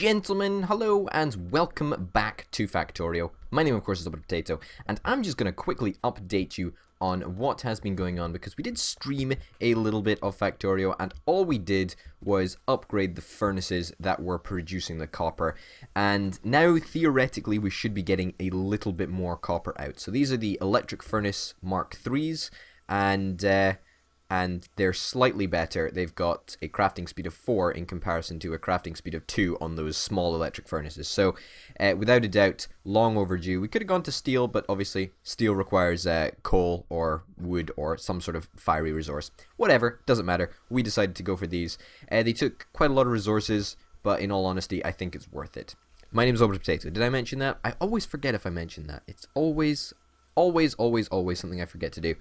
gentlemen, hello and welcome back to Factorio. My name of course is Potato, and I'm just going to quickly update you on what has been going on, because we did stream a little bit of Factorio and all we did was upgrade the furnaces that were producing the copper, and now theoretically we should be getting a little bit more copper out. So these are the electric furnace Mark IIIs, and they're slightly better. They've got a crafting speed of 4 in comparison to a crafting speed of 2 on those small electric furnaces. So, without a doubt, long overdue. We could have gone to steel, but obviously steel requires coal or wood or some sort of fiery resource. Whatever, doesn't matter. We decided to go for these. They took quite a lot of resources, but in all honesty, I think it's worth it. My name is Potato. Did I mention that? I always forget if I mention that. It's always something I forget to do.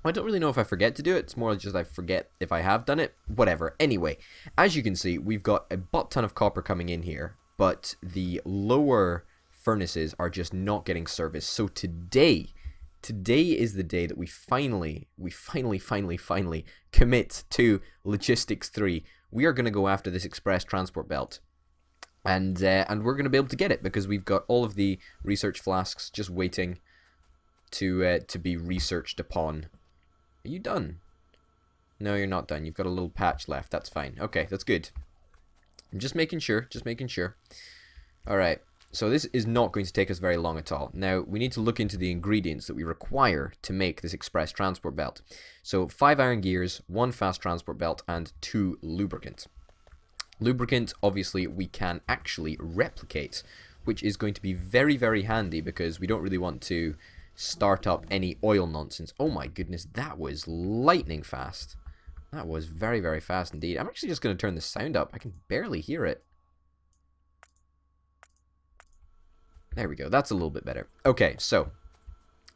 I don't really know if I forget to do it. It's more just I forget if I have done it. Whatever. Anyway, as you can see, we've got a butt ton of copper coming in here, but the lower furnaces are just not getting service. So today is the day that we finally commit to Logistics 3. We are going to go after this express transport belt. And we're going to be able to get it because we've got all of the research flasks just waiting to be researched upon. Are you done? No, you're not done. You've got a little patch left. That's fine. Okay, that's good. I'm just making sure. Alright, so this is not going to take us very long at all. Now, we need to look into the ingredients that we require to make this express transport belt. So, 5 iron gears, 1 fast transport belt, and 2 lubricant. Lubricant, obviously, we can actually replicate, which is going to be very, very handy because we don't really want to start up any oil nonsense. Oh my goodness, that was lightning fast. That was very, very fast indeed. I'm actually just going to turn the sound up. I can barely hear it. There we go. That's a little bit better. Okay, so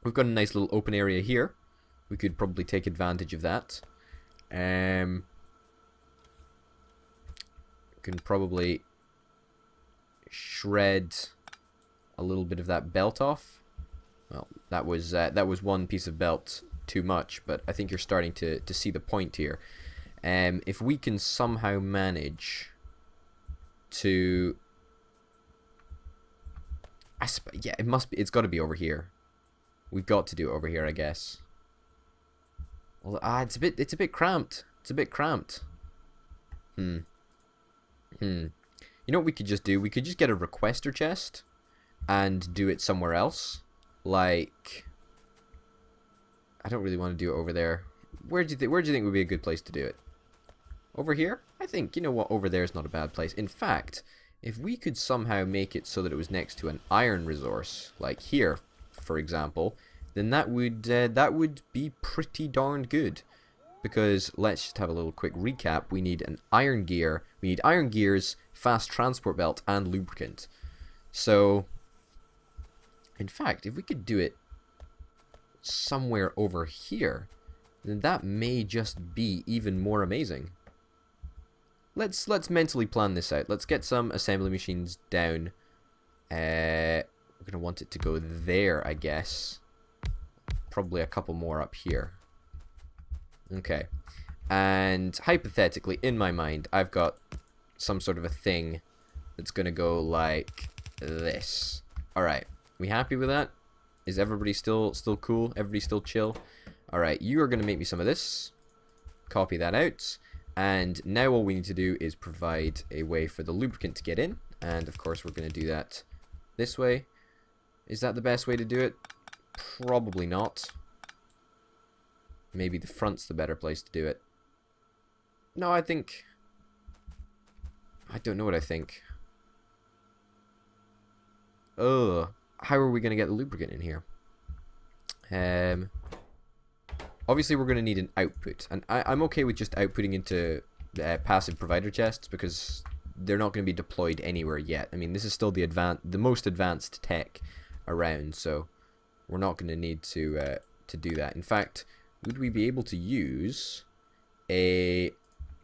we've got a nice little open area here. We could probably take advantage of that. Can probably shred a little bit of that belt off. Well, that was one piece of belt too much, but I think you're starting to see the point here. If we can somehow manage to, yeah, it's got to be over here. We've got to do it over here, I guess. Well, it's a bit cramped. You know what we could just do? We could just get a requester chest and do it somewhere else. Like, I don't really want to do it over there. Where do you think would be a good place to do it? Over here? I think, you know what, over there is not a bad place. In fact, if we could somehow make it so that it was next to an iron resource, like here, for example, then that would be pretty darn good. Because let's just have a little quick recap. We need an iron gear. We need iron gears, fast transport belt, and lubricant. So, in fact, if we could do it somewhere over here, then that may just be even more amazing. Let's mentally plan this out. Let's get some assembly machines down. We're going to want it to go there, I guess. Probably a couple more up here. Okay. And hypothetically, in my mind, I've got some sort of a thing that's going to go like this. Alright. We happy with that? Is everybody still cool? Everybody still chill? Alright, you are going to make me some of this. Copy that out. And now all we need to do is provide a way for the lubricant to get in. And of course we're going to do that this way. Is that the best way to do it? Probably not. Maybe the front's the better place to do it. No, I don't know what I think. Ugh. How are we going to get the lubricant in here? Obviously, we're going to need an output. And I'm okay with just outputting into passive provider chests because they're not going to be deployed anywhere yet. I mean, this is still the most advanced tech around, so we're not going to need to do that. In fact, would we be able to use a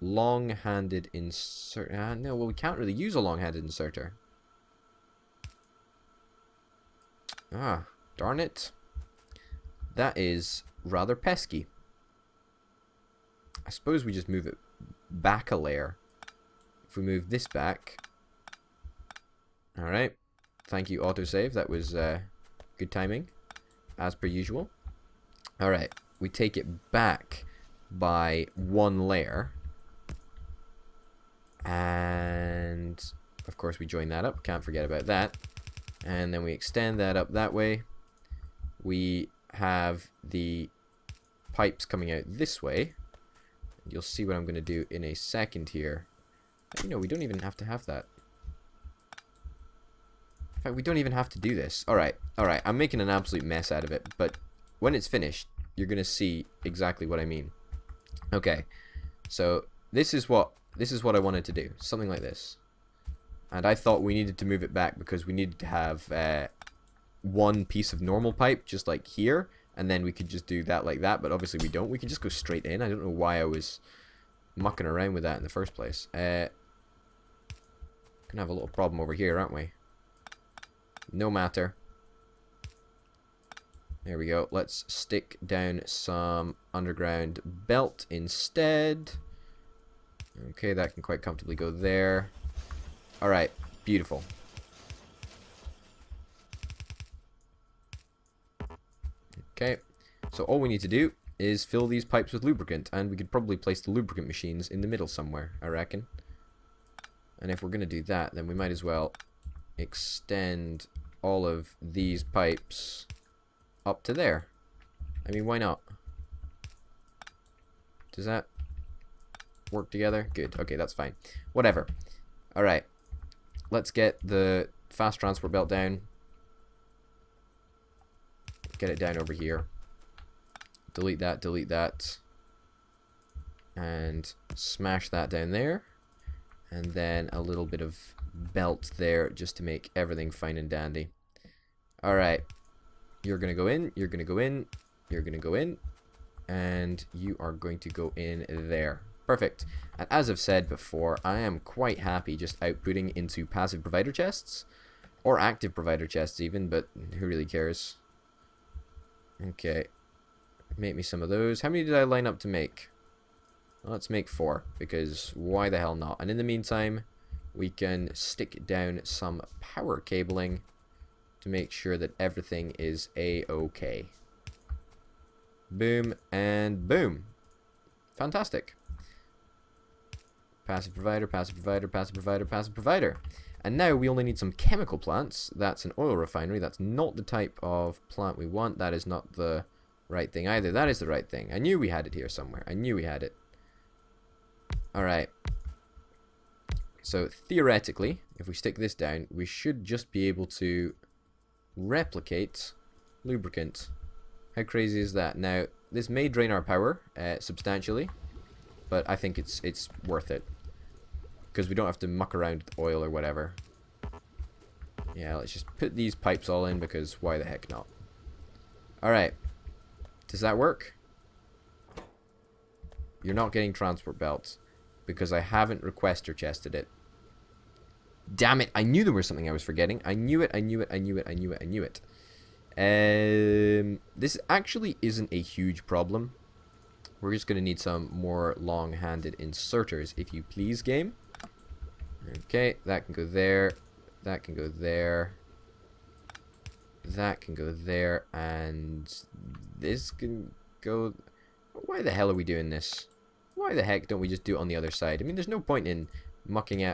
long-handed insert? No, well, we can't really use a long-handed inserter. Ah, darn it. That is rather pesky. I suppose we just move it back a layer if we move this back. Alright. Thank you, autosave. That was good timing, as per usual. Alright. We take it back by 1 layer. And, of course, we join that up. Can't forget about that. And then we extend that up that way. We have the pipes coming out this way. You'll see what I'm going to do in a second here. You know, we don't even have to have that. In fact, we don't even have to do this. Alright, alright. I'm making an absolute mess out of it. But when it's finished, you're going to see exactly what I mean. Okay. So, this is what I wanted to do. Something like this. And I thought we needed to move it back because we needed to have one piece of normal pipe, just like here. And then we could just do that like that. But obviously we don't. We can just go straight in. I don't know why I was mucking around with that in the first place. Gonna have a little problem over here, aren't we? No matter. There we go. Let's stick down some underground belt instead. Okay, that can quite comfortably go there. Alright, beautiful. Okay, so all we need to do is fill these pipes with lubricant, and we could probably place the lubricant machines in the middle somewhere, I reckon. And if we're going to do that, then we might as well extend all of these pipes up to there. I mean, why not? Does that work together? Good. Okay, that's fine. Whatever. Alright. Let's get the fast transport belt down. Get it down over here. Delete that, delete that. And smash that down there. And then a little bit of belt there just to make everything fine and dandy. Alright. You're going to go in, you're going to go in, you're going to go in. And you are going to go in there. Perfect. And as I've said before, I am quite happy just outputting into passive provider chests. Or active provider chests even, but who really cares? Okay. Make me some of those. How many did I line up to make? Well, let's make 4, because why the hell not? And in the meantime, we can stick down some power cabling to make sure that everything is a-okay. Boom and boom. Fantastic. Passive provider, passive provider, passive provider, passive provider. And now we only need some chemical plants. That's an oil refinery. That's not the type of plant we want. That is not the right thing either. That is the right thing. I knew we had it here somewhere. I knew we had it. Alright. So theoretically, if we stick this down, we should just be able to replicate lubricant. How crazy is that? Now, this may drain our power substantially, but I think it's worth it. Because we don't have to muck around with oil or whatever. Yeah, let's just put these pipes all in because why the heck not? Alright. Does that work? You're not getting transport belts because I haven't requester chested it. Damn it, I knew there was something I was forgetting. I knew it, I knew it, I knew it, I knew it, I knew it. This actually isn't a huge problem. We're just going to need some more long-handed inserters, if you please, game. Okay, that can go there. That can go there. That can go there. And this can go... Why the hell are we doing this? Why the heck don't we just do it on the other side? I mean, there's no point in mucking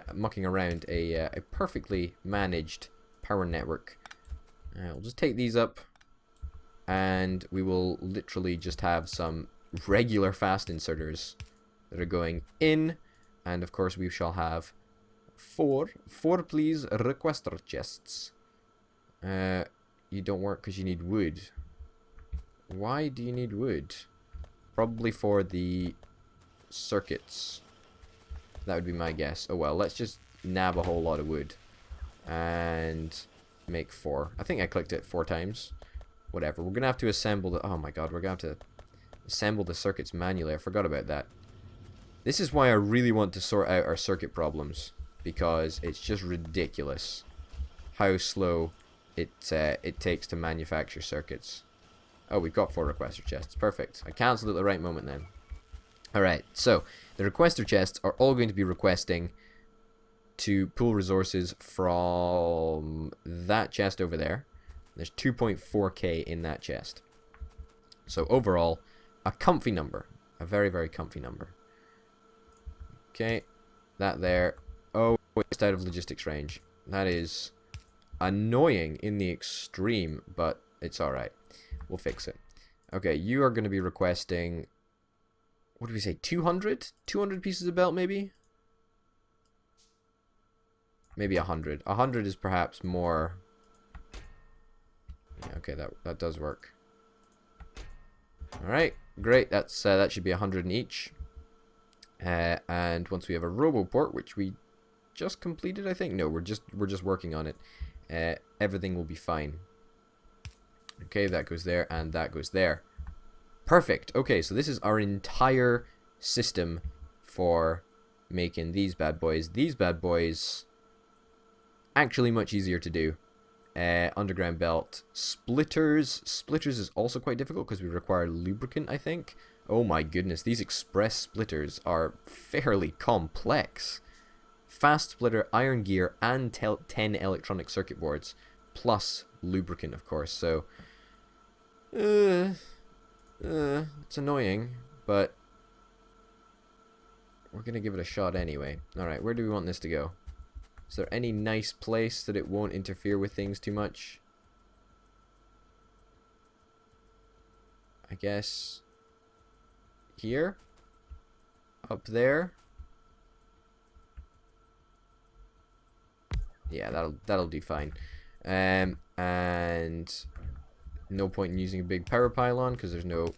around a perfectly managed power network. We'll just take these up. And we will literally just have some regular fast inserters that are going in. And of course we shall have four please requester chests. You don't work because you need wood. Why do you need wood? Probably for the circuits. That would be my guess. Oh well, let's just nab a whole lot of wood and make 4. I think I clicked it 4 times. Whatever. We're gonna have to assemble the... Oh my god, we're gonna have to assemble the circuits manually. I forgot about that. This is why I really want to sort out our circuit problems, because it's just ridiculous how slow it takes to manufacture circuits. Oh, we've got 4 requester chests. Perfect. I cancelled at the right moment then. Alright, so the requester chests are all going to be requesting to pull resources from that chest over there. There's 2.4k in that chest. So overall, a comfy number. A very, very comfy number. Okay, that there. Oh, it's out of logistics range. That is annoying in the extreme, but it's alright. We'll fix it. Okay, you are going to be requesting... What did we say? 200? 200 pieces of belt, maybe? Maybe 100. 100 is perhaps more... Yeah, okay, that does work. Alright, great. That should be 100 in each. And once we have a roboport, which we just completed, I think. No, we're just working on it. Everything will be fine. Okay, that goes there, and that goes there. Perfect. Okay, so this is our entire system for making these bad boys. These bad boys, actually much easier to do. Underground belt. Splitters. Splitters is also quite difficult because we require lubricant, I think. Oh my goodness, these express splitters are fairly complex. Fast splitter, iron gear, and 10 electronic circuit boards. Plus lubricant, of course. So, it's annoying, but we're going to give it a shot anyway. Alright, where do we want this to go? Is there any nice place that it won't interfere with things too much? I guess here? Up there? Yeah, that'll do fine. And no point in using a big power pylon because there's no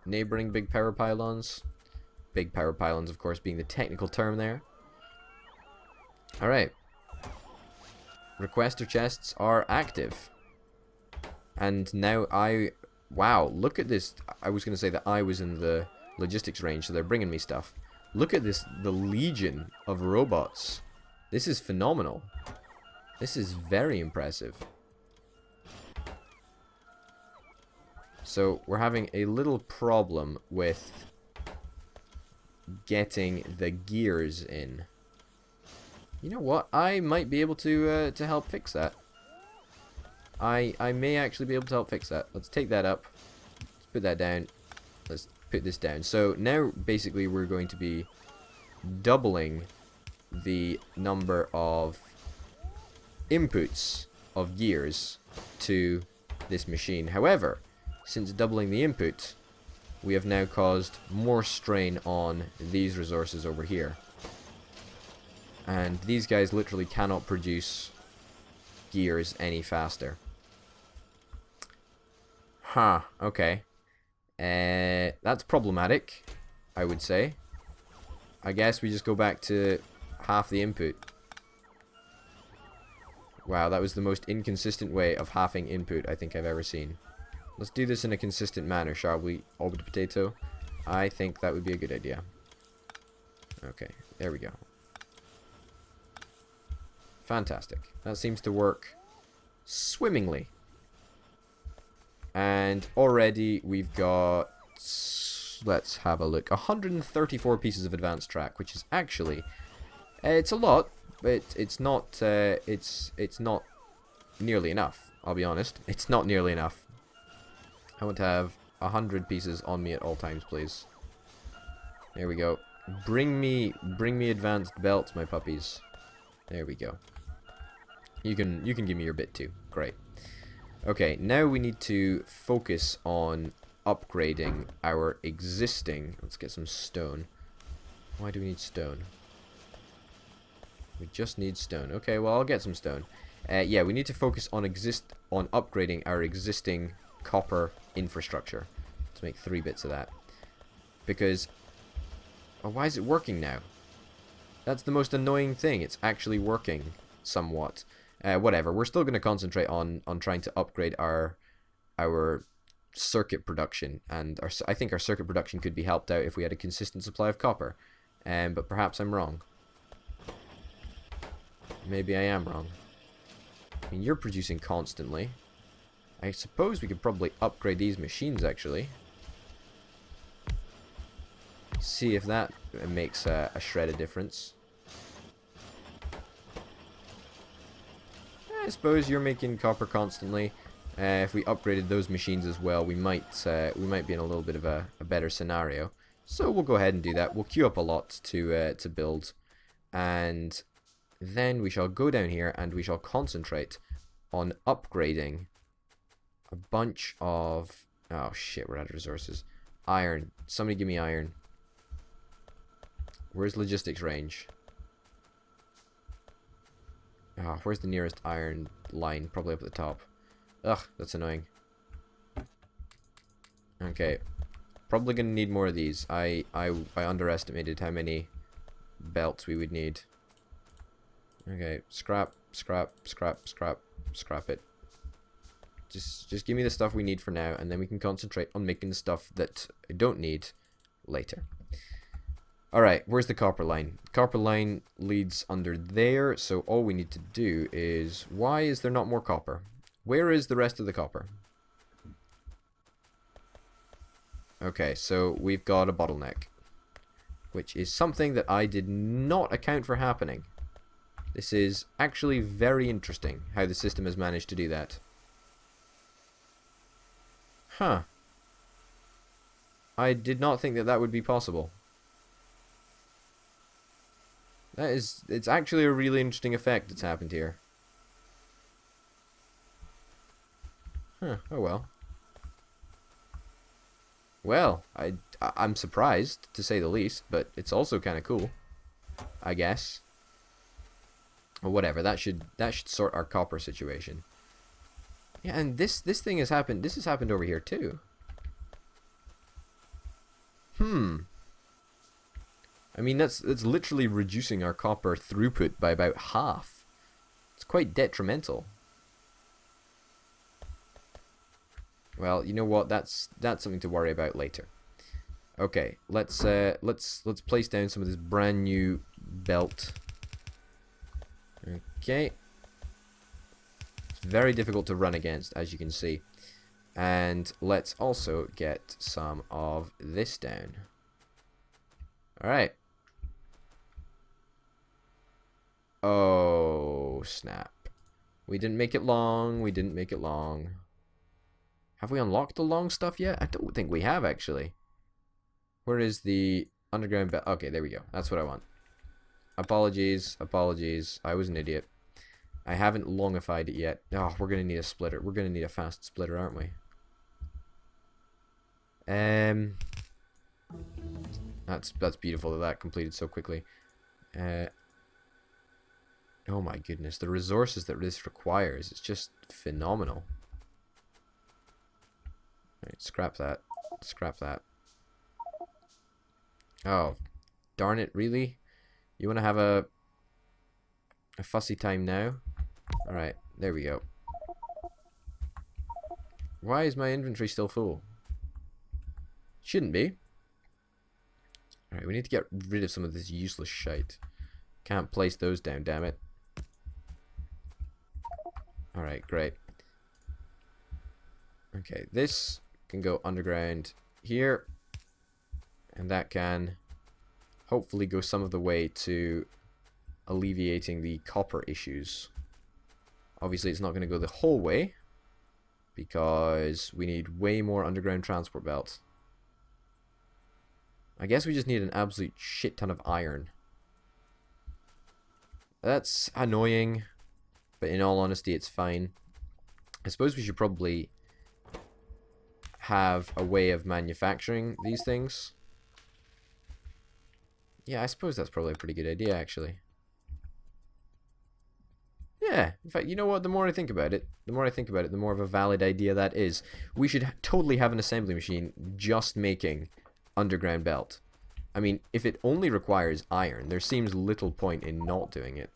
neighboring big power pylons. Big power pylons, of course, being the technical term there. Alright. Requester chests are active. And now wow, look at this. I was going to say that I was in the logistics range, so they're bringing me stuff. Look at this, the legion of robots. This is phenomenal. This is very impressive. So, we're having a little problem with getting the gears in. You know what? I might be able to help fix that. I may actually be able to help fix that. Let's take that up. Let's put that down. Let's put this down. So now, basically, we're going to be doubling the number of inputs of gears to this machine. However, since doubling the input, we have now caused more strain on these resources over here. And these guys literally cannot produce gears any faster. Huh, okay. That's problematic, I would say. I guess we just go back to half the input. Wow, that was the most inconsistent way of halving input I think I've ever seen. Let's do this in a consistent manner, shall we? Orbit potato. I think that would be a good idea. Okay, there we go. Fantastic. That seems to work swimmingly. And already we've got, let's have a look, 134 pieces of advanced track, which is actually, it's a lot, but it's not nearly enough, I'll be honest. It's not nearly enough. I want to have 100 pieces on me at all times, please. There we go. Bring me advanced belts, my puppies. There we go. You can give me your bit too. Great. Okay, now we need to focus on upgrading our existing. Let's get some stone. Why do we need stone? We just need stone. Okay, well, I'll get some stone. Yeah, we need to focus on upgrading our existing copper infrastructure. Let's make 3 bits of that. Because, oh, why is it working now? That's the most annoying thing. It's actually working somewhat. Whatever. We're still going to concentrate on trying to upgrade our circuit production, and I think our circuit production could be helped out if we had a consistent supply of copper. But perhaps I'm wrong. Maybe I am wrong. I mean, you're producing constantly. I suppose we could probably upgrade these machines, actually. See if that makes a shred of difference. I suppose you're making copper constantly. If we upgraded those machines as well, we might be in a little bit of a better scenario. So we'll go ahead and do that. We'll queue up a lot to build, and then we shall go down here and we shall concentrate on upgrading a bunch of... Oh shit, we're out of resources. Iron. Somebody give me iron. Where's logistics range? Ah, where's the nearest iron line? Probably up at the top. Ugh, that's annoying. Okay. Probably gonna need more of these. I underestimated how many belts we would need. Okay, scrap it. Just give me the stuff we need for now, and then we can concentrate on making the stuff that I don't need later. Alright, where's the copper line? Copper line leads under there, so all we need to do is... Why is there not more copper? Where is the rest of the copper? Okay, so we've got a bottleneck, which is something that I did not account for happening. This is actually very interesting, how the system has managed to do that. Huh. I did not think that that would be possible. It's actually a really interesting effect that's happened here. Huh, oh well. Well, I'm surprised, to say the least, but it's also kind of cool, I guess. Or whatever, that should sort our copper situation. Yeah, and this thing has happened, this has happened over here too. I mean, that's literally reducing our copper throughput by about half. It's quite detrimental. Well, you know what? That's something to worry about later. Okay, let's place down some of this brand new belt. Okay. It's very difficult to run against, as you can see. And let's also get some of this down. Alright. Oh, snap. We didn't make it long. We didn't make it long. Have we unlocked the long stuff yet? I don't think we have, actually. Where is the underground belt? Okay, there we go. That's what I want. Apologies. Apologies. I was an idiot. I haven't longified it yet. Oh, we're going to need a splitter. We're going to need a fast splitter, aren't we? That's beautiful that completed so quickly. Oh my goodness, the resources that this requires, it's just phenomenal. Alright, scrap that. Scrap that. Oh, darn it, really? You want to have a fussy time now? Alright, there we go. Why is my inventory still full? Shouldn't be. Alright, we need to get rid of some of this useless shite. Can't place those down, damn it. Alright, great. Okay, this can go underground here. And that can hopefully go some of the way to alleviating the copper issues. Obviously, it's not going to go the whole way, because we need way more underground transport belts. I guess we just need an absolute shit ton of iron. That's annoying, but in all honesty, it's fine. I suppose we should probably have a way of manufacturing these things. Yeah, I suppose that's probably a pretty good idea, actually. Yeah, in fact, you know what? The more I think about it, the more of a valid idea that is. We should totally have an assembly machine just making underground belt. I mean, if it only requires iron, there seems little point in not doing it.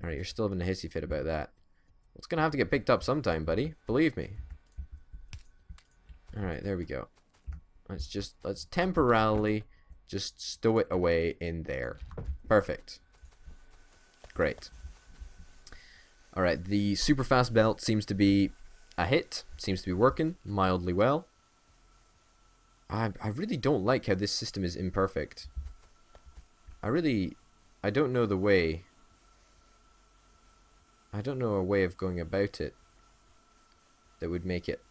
Alright, you're still having a hissy fit about that. It's gonna have to get picked up sometime, buddy. Believe me. Alright, there we go. Let's temporarily just stow it away in there. Perfect. Great. Alright, the super fast belt seems to be a hit. Seems to be working mildly well. I really don't like how this system is imperfect. I don't know the way I don't know a way of going about it that would make it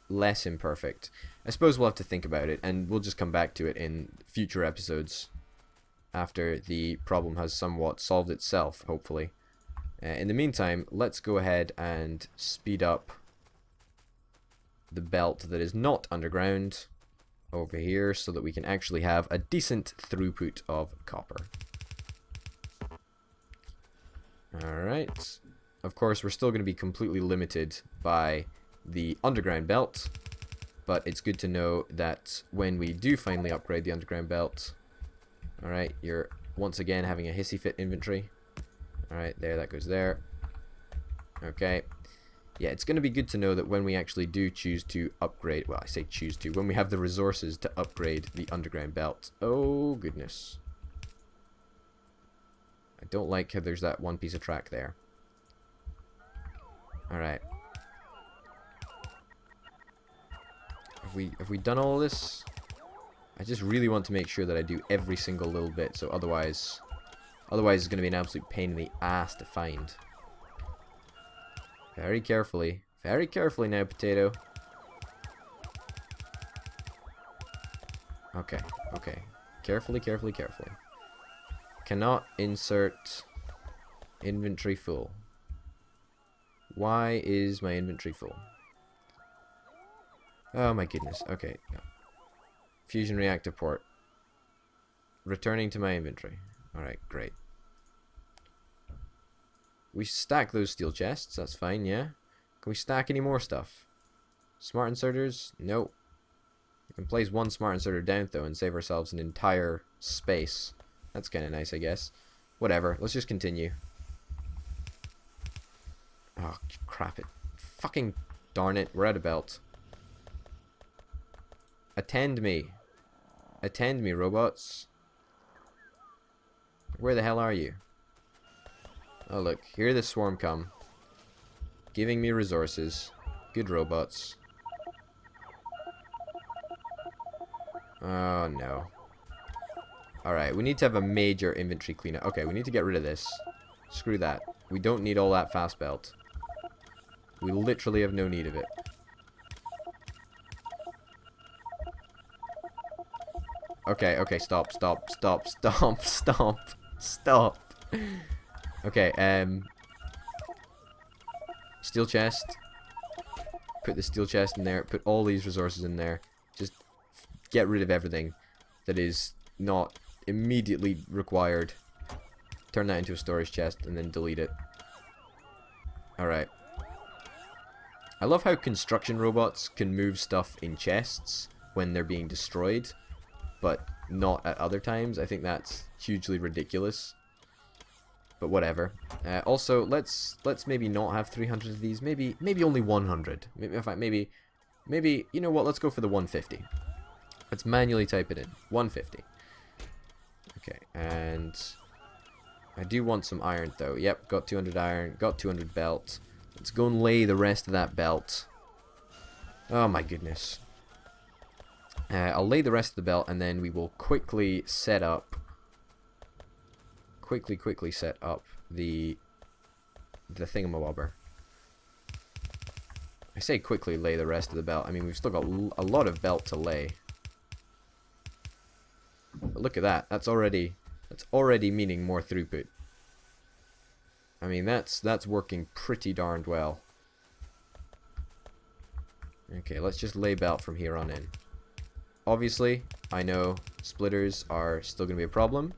less imperfect. I suppose we'll have to think about it, and we'll just come back to it in future episodes after the problem has somewhat solved itself, hopefully. In the meantime, let's go ahead and speed up the belt that is not underground over here so that we can actually have a decent throughput of copper. Alright. Of course, we're still going to be completely limited by the underground belt, but it's good to know that when we do finally upgrade the underground belt, alright, you're once again having a hissy fit inventory. Alright, there, that goes there. Okay. Yeah, it's going to be good to know that when we actually do choose to upgrade, well, I say choose to, when we have the resources to upgrade the underground belt. Oh, goodness. I don't like how there's that one piece of track there. Alright. Have we done all this? I just really want to make sure that I do every single little bit, so otherwise it's going to be an absolute pain in the ass to find. Very carefully now, potato. Okay, okay. Carefully. Cannot insert inventory full. Why is my inventory full? Oh my goodness. Okay. No. Fusion reactor port. Returning to my inventory. Alright, great. We stack those steel chests. That's fine, yeah? Can we stack any more stuff? Smart inserters? Nope. We can place one smart inserter down, though, and save ourselves an entire space. That's kind of nice, I guess. Whatever. Let's just continue. Oh, crap it. Fucking darn it. We're out of belt. Attend me. Attend me, robots. Where the hell are you? Oh, look. Here the swarm come. Giving me resources. Good robots. Oh, no. Alright, we need to have a major inventory cleanup. Okay, we need to get rid of this. Screw that. We don't need all that fast belt. We literally have no need of it. Okay, okay, stop. Okay, steel chest. Put the steel chest in there. Put all these resources in there. Just get rid of everything that is not immediately required. Turn that into a storage chest and then delete it. Alright. I love how construction robots can move stuff in chests when they're being destroyed, but not at other times. I think that's hugely ridiculous. But whatever. Also, let's maybe not have 300 of these. Maybe only 100. Maybe you know what? Let's go for the 150. Let's manually type it in. 150. Okay, and I do want some iron though. Yep, got 200 iron, got 200 belt. Let's go and lay the rest of that belt. Oh my goodness. I'll lay the rest of the belt and then we will quickly set up set up the thingamabobber. I say quickly lay the rest of the belt. I mean, we've still got a lot of belt to lay. But look at that. That's already meaning more throughput. I mean, that's working pretty darned well. Okay, let's just lay belt from here on in. Obviously, I know splitters are still going to be a problem.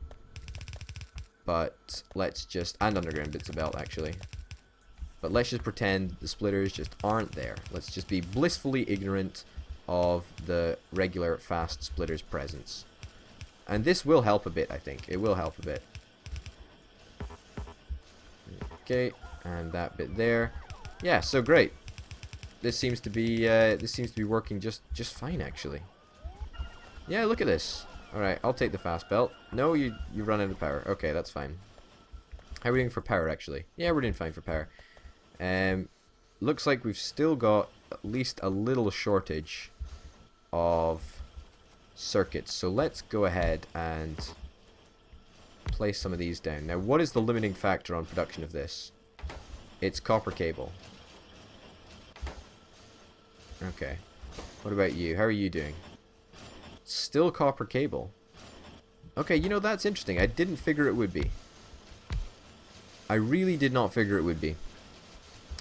But let's just... and underground bits of belt, actually. But let's just pretend the splitters just aren't there. Let's just be blissfully ignorant of the regular fast splitters' presence. And this will help a bit, I think. It will help a bit. Okay, and that bit there. Yeah, so great. This seems to be working just fine, actually. Yeah, look at this. Alright, I'll take the fast belt. No, you run out of power. Okay, that's fine. How are we doing for power, actually? Yeah, we're doing fine for power. Looks like we've still got at least a little shortage of circuits. So let's go ahead and place some of these down. Now, what is the limiting factor on production of this? it's copper cable. Okay. What about you? How are you doing? Still copper cable. Okay, you know, that's interesting. I didn't figure it would be. I really did not figure it would be.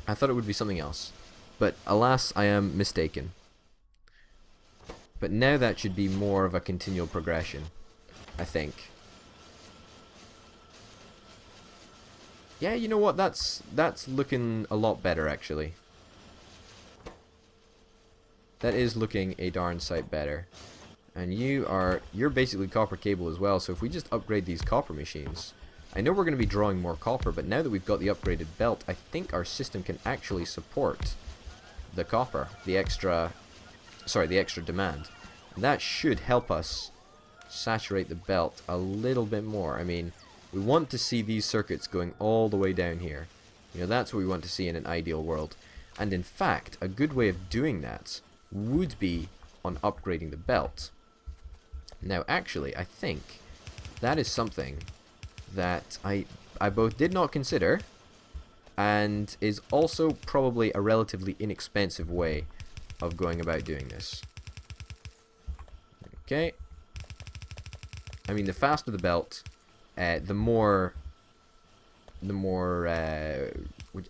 I thought it would be something else. But alas, I am mistaken. But now that should be more of a continual progression, I think. Yeah, you know what? That's looking a lot better, actually. That is looking a darn sight better. And you're basically copper cable as well, so if we just upgrade these copper machines, I know we're going to be drawing more copper, but now that we've got the upgraded belt, I think our system can actually support the copper, the extra demand. And that should help us saturate the belt a little bit more. I mean, we want to see these circuits going all the way down here. You know, that's what we want to see in an ideal world. And in fact, a good way of doing that would be on upgrading the belt. Now, actually, I think that is something that I both did not consider and is also probably a relatively inexpensive way of going about doing this. Okay. I mean, the faster the belt, the more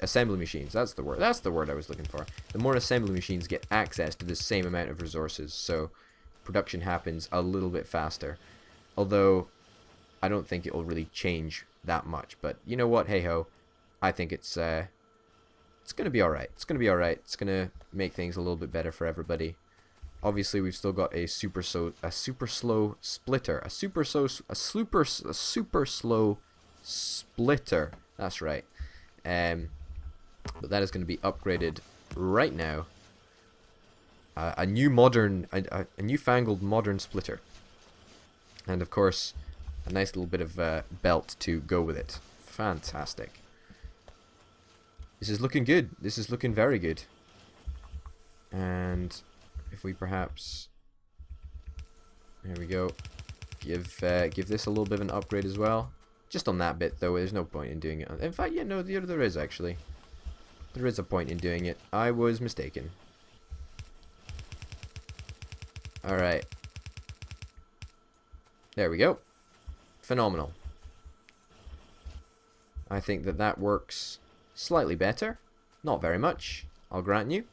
assembly machines, that's the word I was looking for. The more assembly machines get access to the same amount of resources, so production happens a little bit faster. Although I don't think it will really change that much, but you know what, hey ho, I think it's gonna be alright. It's gonna be alright. It's gonna make things a little bit better for everybody. Obviously, we've still got a super slow splitter, a super slow splitter. That's right. But that is going to be upgraded right now. A newfangled modern splitter, and of course, a nice little bit of belt to go with it. Fantastic. This is looking good. This is looking very good. And if we perhaps, there we go, give this a little bit of an upgrade as well. Just on that bit though, there's no point in doing it. In fact, yeah, no, there is actually. There is a point in doing it. I was mistaken. Alright. There we go. Phenomenal. I think that works slightly better. Not very much, I'll grant you.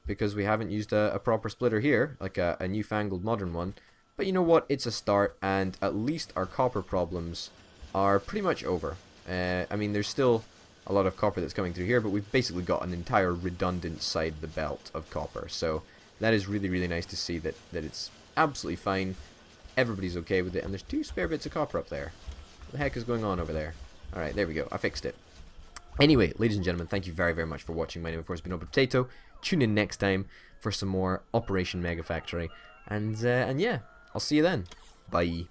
Because we haven't used a proper splitter here, like a newfangled modern one. But you know what? It's a start, and at least our copper problems are pretty much over. I mean, there's still a lot of copper that's coming through here, but we've basically got an entire redundant side of the belt of copper. So that is really, really nice to see that it's absolutely fine. Everybody's okay with it, and there's 2 spare bits of copper up there. What the heck is going on over there? Alright, there we go. I fixed it. Anyway, ladies and gentlemen, thank you very, very much for watching. My name, of course, has been Potato. Tune in next time for some more Operation Mega Factory. And yeah, I'll see you then. Bye.